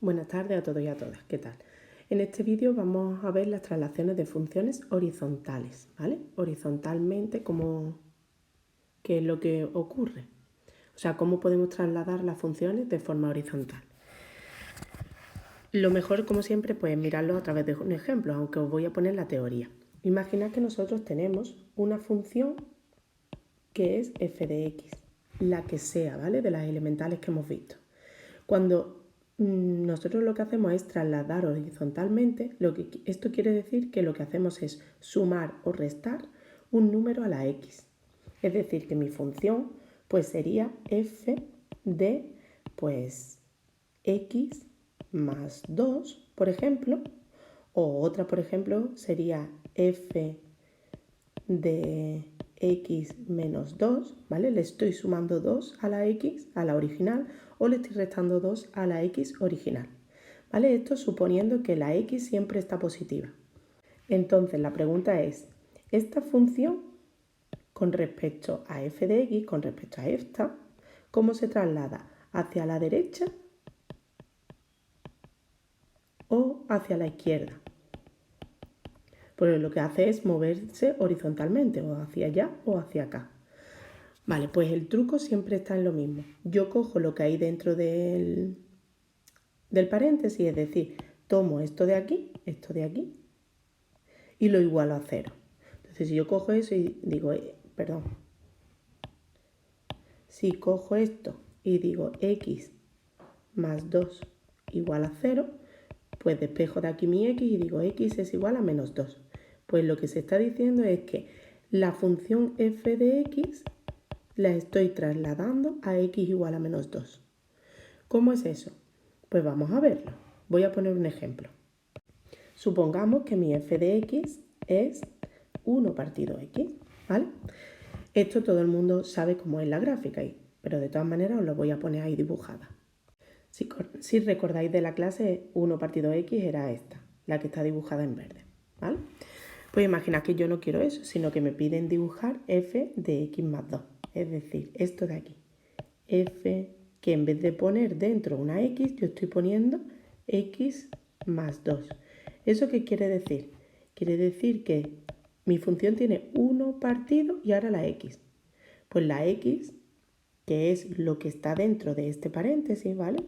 Buenas tardes a todos y a todas, ¿qué tal? En este vídeo vamos a ver las traslaciones de funciones horizontales, ¿vale? Horizontalmente, ¿qué es lo que ocurre? O sea, cómo podemos trasladar las funciones de forma horizontal. Lo mejor, como siempre, pues mirarlo a través de un ejemplo, aunque os voy a poner la teoría. Imaginad que nosotros tenemos una función que es f de x, la que sea, ¿vale? De las elementales que hemos visto. Cuando nosotros lo que hacemos es trasladar horizontalmente, esto quiere decir que lo que hacemos es sumar o restar un número a la x. Es decir, que mi función pues sería f de pues x más 2, por ejemplo, o otra, por ejemplo, sería f de x menos 2, ¿vale? Le estoy sumando 2 a la x, a la original, o le estoy restando 2 a la x original, ¿vale? Esto suponiendo que la x siempre está positiva. Entonces la pregunta es, esta función con respecto a f de x, con respecto a esta, ¿cómo se traslada? ¿Hacia la derecha o hacia la izquierda? Pues lo que hace es moverse horizontalmente, o hacia allá o hacia acá. Vale, pues el truco siempre está en lo mismo. Yo cojo lo que hay dentro del paréntesis, es decir, tomo esto de aquí, y lo igualo a 0. Entonces, si yo cojo eso y digo, si cojo esto y digo x más 2 igual a 0, pues despejo de aquí mi x y digo x es igual a menos 2. Pues lo que se está diciendo es que la función f de x la estoy trasladando a x igual a menos 2. ¿Cómo es eso? Pues vamos a verlo. Voy a poner un ejemplo. Supongamos que mi f de x es 1 partido x, ¿vale? Esto todo el mundo sabe cómo es la gráfica, pero de todas maneras os lo voy a poner ahí dibujada. Si recordáis de la clase, 1 partido x era esta, la que está dibujada en verde, ¿vale? Pues imaginad que yo no quiero eso, sino que me piden dibujar f de x más 2. Es decir, esto de aquí. F, que en vez de poner dentro una x, yo estoy poniendo x más 2. ¿Eso qué quiere decir? Quiere decir que mi función tiene 1 partido y ahora la x. Pues la x, que es lo que está dentro de este paréntesis, ¿vale?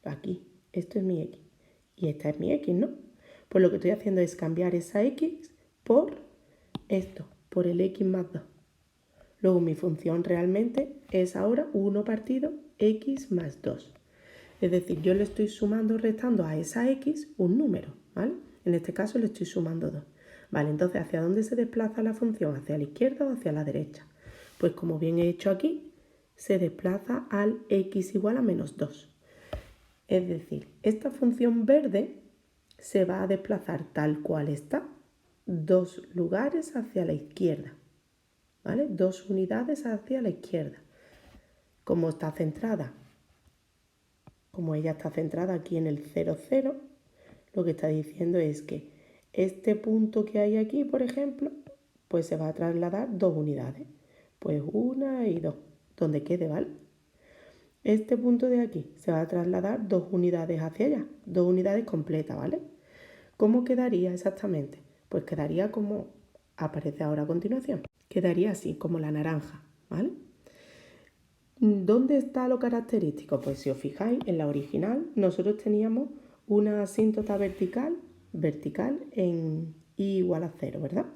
Aquí, esto es mi x. Y esta es mi x, ¿no? Pues lo que estoy haciendo es cambiar esa x por esto, por el x más 2. Luego mi función realmente es ahora 1 partido x más 2. Es decir, yo le estoy sumando o restando a esa x un número, ¿vale? En este caso le estoy sumando 2. Vale, entonces, ¿hacia dónde se desplaza la función? ¿Hacia la izquierda o hacia la derecha? Pues como bien he hecho aquí, se desplaza al x igual a menos 2. Es decir, esta función verde se va a desplazar tal cual está, 2 lugares hacia la izquierda, ¿vale? 2 unidades hacia la izquierda. Como está centrada, como ella está centrada aquí en el 0, 0, lo que está diciendo es que este punto que hay aquí, por ejemplo, pues se va a trasladar 2 unidades. Pues 1 y 2, donde quede, ¿vale? Este punto de aquí se va a trasladar 2 unidades hacia allá, 2 unidades completas, ¿vale? ¿Cómo quedaría exactamente? Pues quedaría como aparece ahora a continuación. Quedaría así, como la naranja, ¿vale? ¿Dónde está lo característico? Pues si os fijáis, en la original nosotros teníamos una asíntota vertical en y igual a 0, ¿verdad?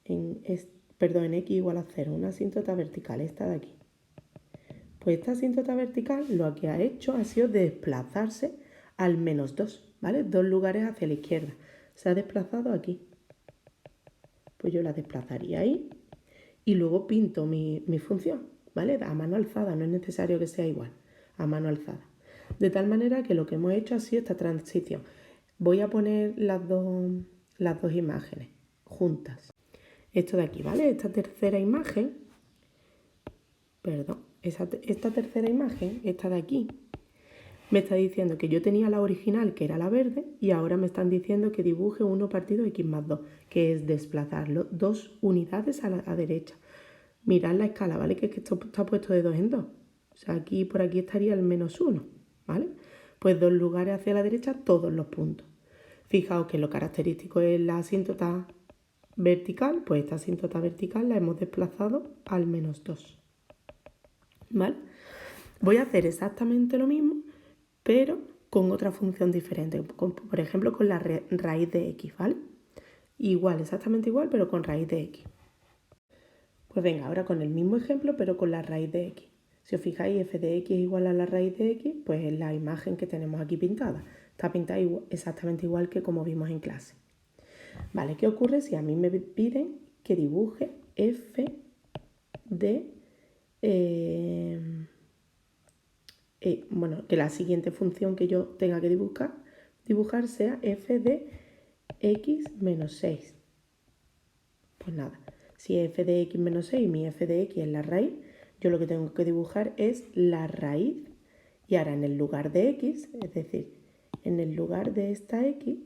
En x igual a 0, una asíntota vertical, esta de aquí. Pues esta asíntota vertical lo que ha hecho ha sido desplazarse al menos 2, ¿vale? 2 lugares hacia la izquierda. Se ha desplazado aquí. Pues yo la desplazaría ahí y luego pinto mi función, ¿vale? A mano alzada, no es necesario que sea igual, a mano alzada. De tal manera que lo que hemos hecho ha sido esta transición. Voy a poner las dos imágenes juntas. Esto de aquí, ¿vale? Esta tercera imagen, esta tercera imagen, esta de aquí, me está diciendo que yo tenía la original, que era la verde, y ahora me están diciendo que dibuje 1 partido x más 2, que es desplazarlo 2 unidades a la derecha. Mirad la escala, ¿vale? Que es que esto está puesto de 2 en 2. O sea, aquí por aquí estaría el menos 1, ¿vale? Pues 2 lugares hacia la derecha todos los puntos. Fijaos que lo característico es la asíntota vertical, pues esta asíntota vertical la hemos desplazado al -2. ¿Vale? Voy a hacer exactamente lo mismo, pero con otra función diferente, por ejemplo con la raíz de x, ¿vale? Igual, exactamente igual, pero con raíz de x. Pues venga, ahora con el mismo ejemplo, pero con la raíz de x. Si os fijáis, f de x es igual a la raíz de x, pues es la imagen que tenemos aquí pintada. Está pintada exactamente igual que como vimos en clase. Vale, ¿qué ocurre si a mí me piden que dibuje f de... bueno, que la siguiente función que yo tenga que dibujar sea f de x menos 6. Pues nada, si f de x menos 6 y mi f de x es la raíz, yo lo que tengo que dibujar es la raíz. Y ahora en el lugar de x, es decir, en el lugar de esta x,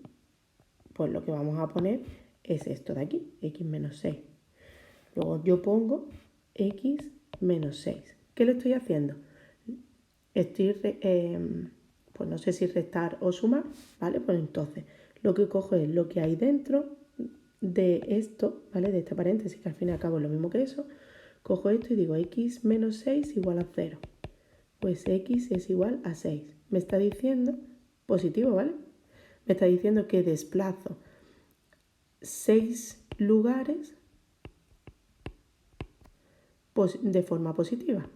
pues lo que vamos a poner es esto de aquí, x menos 6. Luego yo pongo x menos 6. ¿Qué le estoy haciendo? Estoy, pues no sé si restar o sumar, ¿vale? Pues entonces lo que cojo es lo que hay dentro de esto, ¿vale? De este paréntesis, que al fin y al cabo es lo mismo que eso. Cojo esto y digo x menos 6 igual a 0. Pues x es igual a 6. Me está diciendo, positivo, ¿vale? Me está diciendo que desplazo 6 lugares de forma positiva.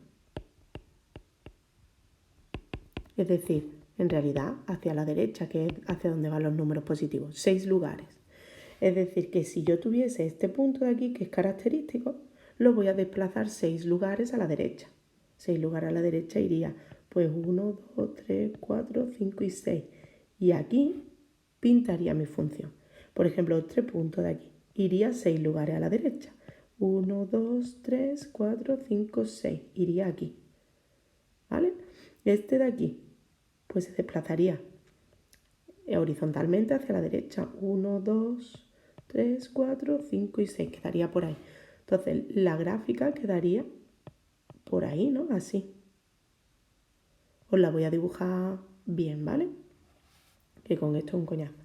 Es decir, en realidad hacia la derecha, que es hacia donde van los números positivos. 6 lugares. Es decir, que si yo tuviese este punto de aquí, que es característico, lo voy a desplazar 6 lugares a la derecha. 6 lugares a la derecha iría pues 1, 2, 3, 4, 5 y 6. Y aquí pintaría mi función. Por ejemplo, este punto de aquí iría 6 lugares a la derecha. 1, 2, 3, 4, 5, 6. Iría aquí. ¿Vale? Este de aquí pues se desplazaría horizontalmente hacia la derecha. 1, 2, 3, 4, 5 y 6. Quedaría por ahí. Entonces la gráfica quedaría por ahí, ¿no? Así. Os la voy a dibujar bien, ¿vale? Que con esto es un coñazo.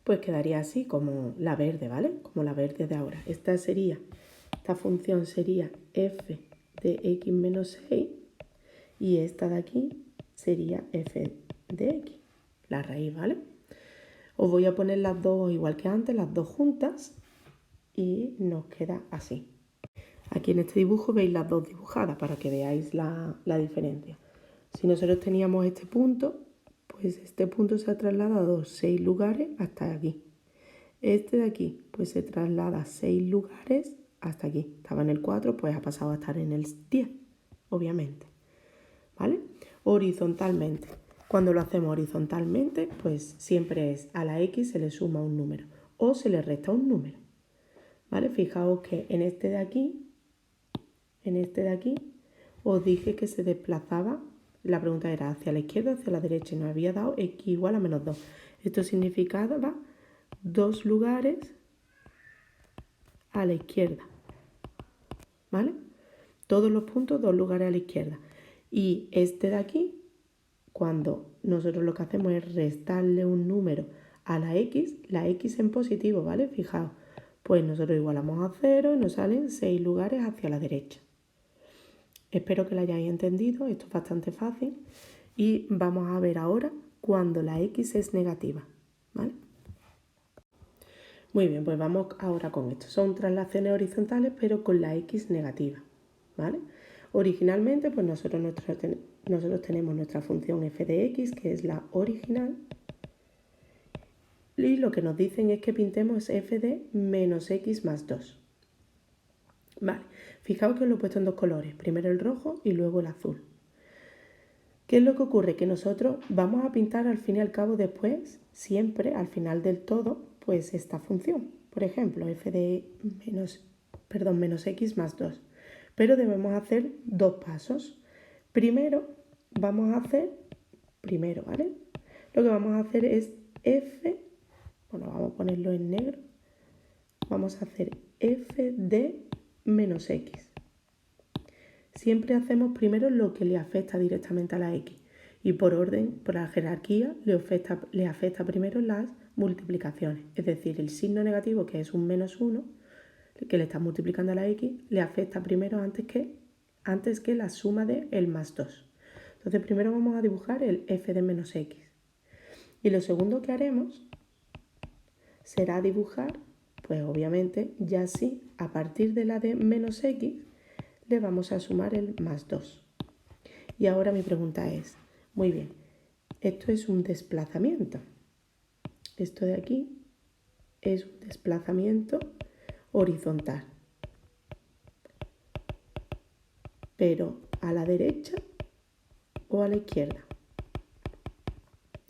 Pues quedaría así como la verde, ¿vale? Como la verde de ahora. Esta función sería f de x menos 6 y esta de aquí sería f de x, la raíz, ¿vale? Os voy a poner las dos igual que antes, las dos juntas y nos queda así. Aquí en este dibujo veis las dos dibujadas para que veáis la diferencia. Si nosotros teníamos este punto, pues este punto se ha trasladado 6 lugares hasta aquí. Este de aquí, pues se traslada 6 lugares hasta aquí. Estaba en el 4, pues ha pasado a estar en el 10, obviamente. ¿Vale? Horizontalmente. Cuando lo hacemos horizontalmente, pues siempre es a la x se le suma un número o se le resta un número. ¿Vale? Fijaos que en este de aquí, os dije que se desplazaba, la pregunta era hacia la izquierda o hacia la derecha y nos había dado x igual a menos 2. Esto significaba 2 lugares a la izquierda. ¿Vale? Todos los puntos, 2 lugares a la izquierda. Y este de aquí, cuando nosotros lo que hacemos es restarle un número a la x en positivo, ¿vale? Fijaos, pues nosotros igualamos a 0 y nos salen 6 lugares hacia la derecha. Espero que lo hayáis entendido, esto es bastante fácil. Y vamos a ver ahora cuando la x es negativa, ¿vale? Muy bien, pues vamos ahora con esto. Son traslaciones horizontales, pero con la x negativa, ¿vale? Originalmente, pues nosotros tenemos nuestra función f de x, que es la original. Y lo que nos dicen es que pintemos f de menos x más 2. Vale, fijaos que os lo he puesto en dos colores. Primero el rojo y luego el azul. ¿Qué es lo que ocurre? Que nosotros vamos a pintar al fin y al cabo después, siempre al final del todo, pues esta función. Por ejemplo, f de menos x más 2. Pero debemos hacer dos pasos. Primero, ¿vale? Lo que vamos a hacer es vamos a ponerlo en negro. Vamos a hacer f de menos x. Siempre hacemos primero lo que le afecta directamente a la x. Y por orden, por la jerarquía, le afecta primero las multiplicaciones. Es decir, el signo negativo, que es un -1, que le está multiplicando a la x, le afecta primero antes que la suma del +2. Entonces primero vamos a dibujar el f de menos x. Y lo segundo que haremos será dibujar, pues obviamente, ya sí, a partir de la de menos x, le vamos a sumar el +2. Y ahora mi pregunta es, muy bien, esto es un desplazamiento. Esto de aquí es un desplazamiento horizontal. Pero a la derecha o a la izquierda.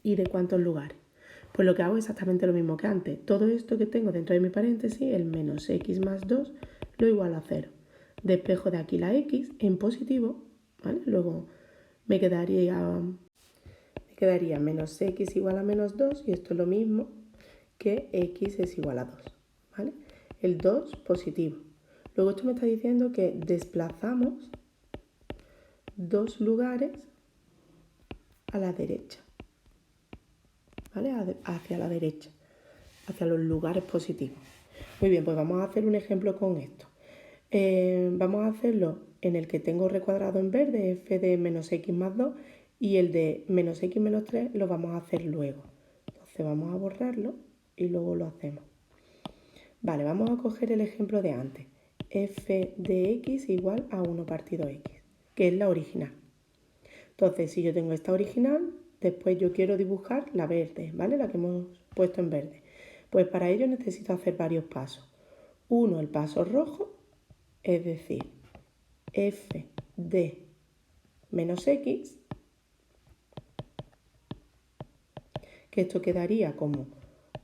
¿Y de cuántos lugares? Pues lo que hago es exactamente lo mismo que antes. Todo esto que tengo dentro de mi paréntesis, el menos x más 2, lo igualo a 0. Despejo de aquí la x en positivo, ¿vale? Luego me quedaría menos x igual a menos 2 y esto es lo mismo que x es igual a 2, ¿vale? El 2 positivo. Luego esto me está diciendo que desplazamos 2 lugares a la derecha, ¿vale? Hacia la derecha, hacia los lugares positivos. Muy bien, pues vamos a hacer un ejemplo con esto. Vamos a hacerlo en el que tengo recuadrado en verde, f de menos x más 2, y el de menos x menos 3 lo vamos a hacer luego. Entonces vamos a borrarlo y luego lo hacemos. Vale, vamos a coger el ejemplo de antes. F de x igual a 1 partido x, que es la original. Entonces, si yo tengo esta original, después yo quiero dibujar la verde, ¿vale? La que hemos puesto en verde. Pues para ello necesito hacer varios pasos. Uno, el paso rojo, es decir, f de menos x, que esto quedaría como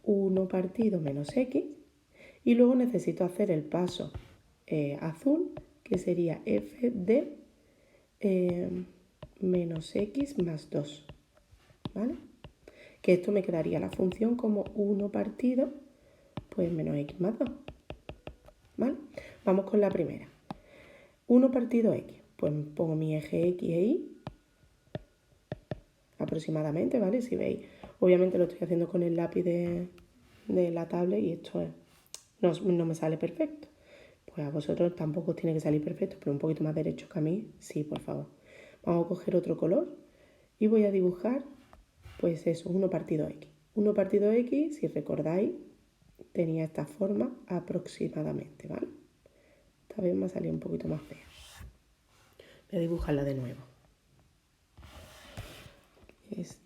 1 partido menos x, y luego necesito hacer el paso azul, que sería f de menos x más 2, ¿vale? Que esto me quedaría la función como 1 partido, pues menos x más 2, ¿vale? Vamos con la primera. 1 partido x, pues pongo mi eje x e y, aproximadamente, ¿vale? Si veis, obviamente lo estoy haciendo con el lápiz de la tablet y esto no me sale perfecto. Pues a vosotros tampoco os tiene que salir perfecto, pero un poquito más derecho que a mí, sí, por favor. Vamos a coger otro color y voy a dibujar, pues eso, 1 partido x. 1 partido x, si recordáis, tenía esta forma aproximadamente, ¿vale? Esta vez me ha salido un poquito más fea. Voy a dibujarla de nuevo. Es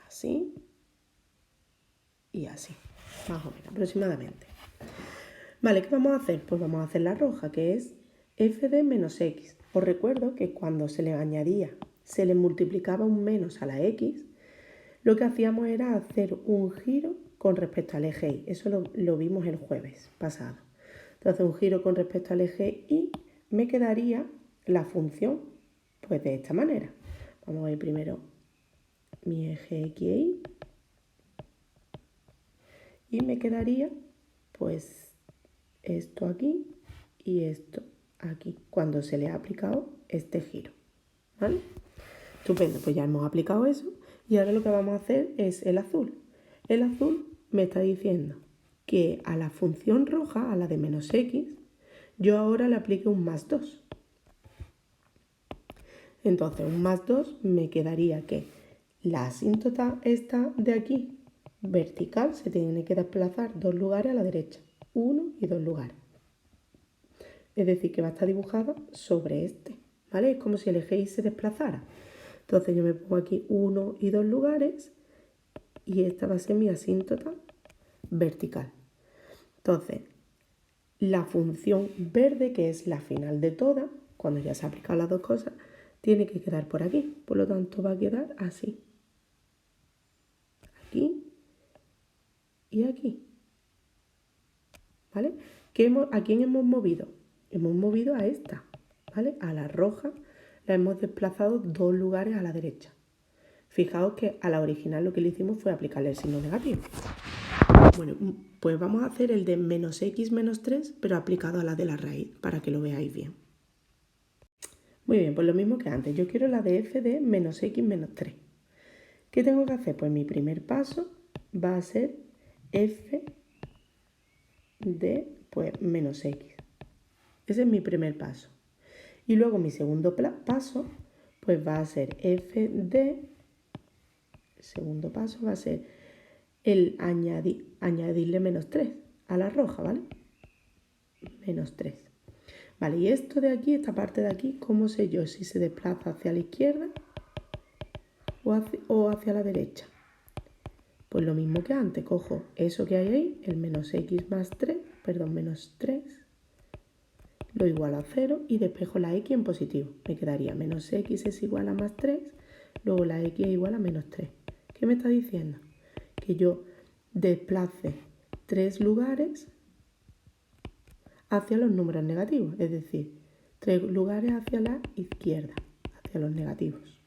así y así, más o menos, aproximadamente. Vale, ¿qué vamos a hacer? Pues vamos a hacer la roja, que es f de menos x. Os recuerdo que cuando se le multiplicaba un menos a la x, lo que hacíamos era hacer un giro con respecto al eje y. Eso lo vimos el jueves pasado. Entonces, un giro con respecto al eje y me quedaría la función pues de esta manera. Vamos a ver primero mi eje x y. Y me quedaría pues esto aquí y esto aquí, cuando se le ha aplicado este giro, ¿vale? Estupendo, pues ya hemos aplicado eso y ahora lo que vamos a hacer es el azul. El azul me está diciendo que a la función roja, a la de menos x, yo ahora le aplique un más 2. Entonces, un más 2 me quedaría que la asíntota esta de aquí, vertical, se tiene que desplazar 2 lugares a la derecha. 1 y 2 lugares. Es decir, que va a estar dibujada sobre este, ¿vale? Es como si el eje y se desplazara. Entonces yo me pongo aquí 1 y 2 lugares y esta va a ser mi asíntota vertical. Entonces, la función verde, que es la final de todas, cuando ya se han aplicado las dos cosas, tiene que quedar por aquí. Por lo tanto, va a quedar así. Aquí y aquí. ¿Vale? ¿A quién hemos movido? Hemos movido a esta, ¿vale? A la roja la hemos desplazado 2 lugares a la derecha. Fijaos que a la original lo que le hicimos fue aplicarle el signo negativo. Bueno, pues vamos a hacer el de menos x menos 3, pero aplicado a la de la raíz, para que lo veáis bien. Muy bien, pues lo mismo que antes. Yo quiero la de f de menos x menos 3. ¿Qué tengo que hacer? Pues mi primer paso va a ser f de pues, menos x. Ese es mi primer paso. Y luego mi segundo paso pues va a ser f de... El segundo paso va a ser el añadirle menos 3 a la roja, ¿vale? Menos 3. Vale, y esto de aquí, esta parte de aquí, ¿cómo sé yo si se desplaza hacia la izquierda o hacia la derecha? Pues lo mismo que antes, cojo eso que hay ahí, el menos x más 3, menos 3, lo igualo a 0 y despejo la x en positivo. Me quedaría menos x es igual a más 3, luego la x es igual a menos 3. ¿Qué me está diciendo? Que yo desplace 3 lugares hacia los números negativos, es decir, 3 lugares hacia la izquierda, hacia los negativos.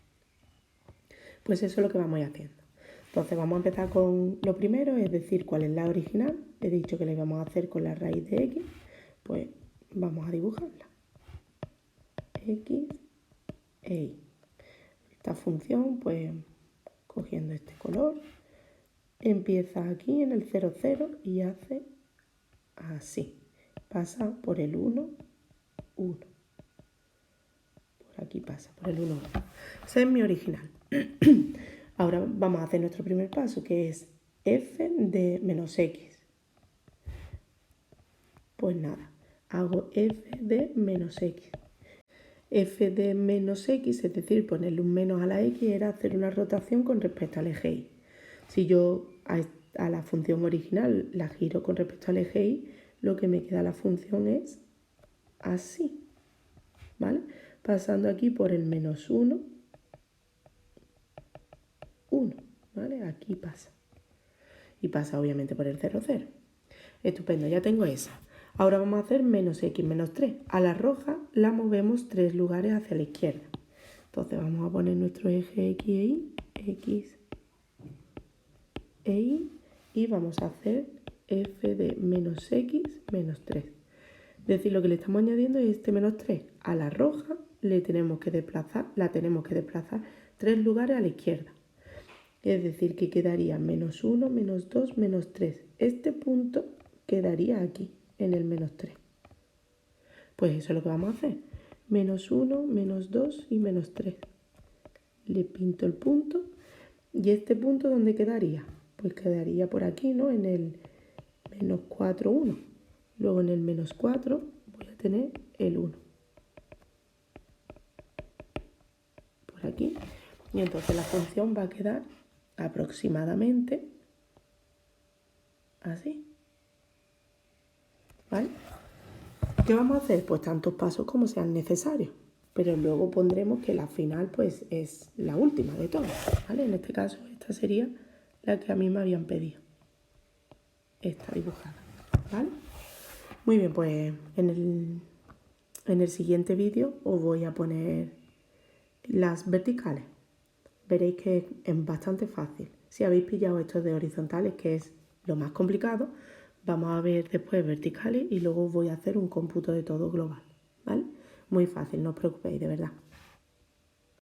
Pues eso es lo que vamos a ir haciendo. Entonces vamos a empezar con lo primero, es decir, cuál es la original. He dicho que la íbamos a hacer con la raíz de x, pues vamos a dibujarla. X e y. Esta función, pues cogiendo este color, empieza aquí en el 0, 0 y hace así. Pasa por el 1, 1. Por aquí pasa, por el 1, 1. Ese es mi original. Ahora vamos a hacer nuestro primer paso, que es f de menos x. Pues nada, hago f de menos x. F de menos x, es decir, ponerle un menos a la x, era hacer una rotación con respecto al eje y. Si yo a la función original la giro con respecto al eje y, lo que me queda la función es así, ¿vale? Pasando aquí por el menos 1, 1, ¿vale? Aquí pasa. Y pasa obviamente por el 0, 0. Estupendo, ya tengo esa. Ahora vamos a hacer menos x menos 3. A la roja la movemos 3 lugares hacia la izquierda. Entonces vamos a poner nuestro eje x e y, y vamos a hacer f de menos x menos 3. Es decir, lo que le estamos añadiendo es este menos 3. A la roja la tenemos que desplazar 3 lugares a la izquierda. Es decir, que quedaría menos 1, menos 2, menos 3. Este punto quedaría aquí, en el menos 3. Pues eso es lo que vamos a hacer. Menos 1, menos 2 y menos 3. Le pinto el punto. ¿Y este punto dónde quedaría? Pues quedaría por aquí, ¿no? En el menos 4, 1. Luego en el menos 4 voy a tener el 1. Por aquí. Y entonces la función va a quedar aproximadamente así. ¿Vale? ¿Qué vamos a hacer? Pues tantos pasos como sean necesarios. Pero luego pondremos que la final pues es la última de todas. ¿Vale? En este caso esta sería la que a mí me habían pedido. Esta dibujada. ¿Vale? Muy bien, pues en el siguiente vídeo os voy a poner las verticales. Veréis que es bastante fácil. Si habéis pillado estos de horizontales, que es lo más complicado, vamos a ver después verticales y luego os voy a hacer un cómputo de todo global, ¿vale? Muy fácil, no os preocupéis, de verdad.